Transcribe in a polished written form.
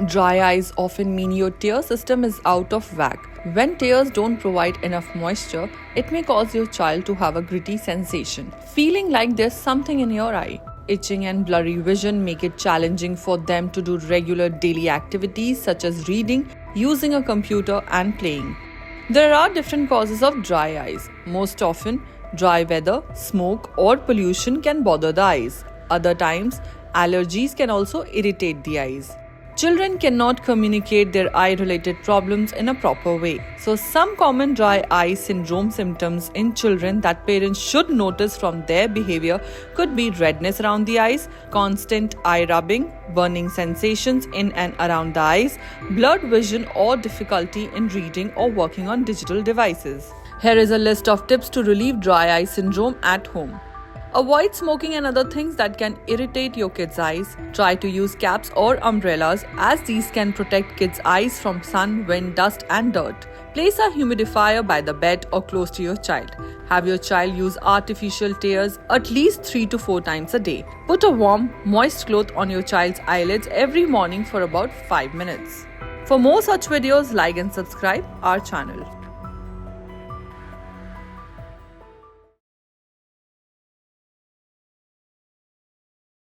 Dry eyes often mean your tear system is out of whack. When tears don't provide enough moisture, it may cause your child to have a gritty sensation, feeling like there's something in your eye. Itching and blurry vision make it challenging for them to do regular daily activities such as reading, using a computer, and playing. There are different causes of dry eyes. Most often, dry weather, smoke, or pollution can bother the eyes. Other times, allergies can also irritate the eyes. Children cannot communicate their eye-related problems in a proper way. So some common dry eye syndrome symptoms in children that parents should notice from their behavior could be redness around the eyes, constant eye rubbing, burning sensations in and around the eyes, blurred vision, or difficulty in reading or working on digital devices. Here is a list of tips to relieve dry eye syndrome at home. Avoid smoking and other things that can irritate your kids' eyes. Try to use caps or umbrellas as these can protect kids' eyes from sun, wind, dust and dirt. Place a humidifier by the bed or close to your child. Have your child use artificial tears at least 3 to 4 times a day. Put a warm, moist cloth on your child's eyelids every morning for about 5 minutes. For more such videos, like and subscribe our channel.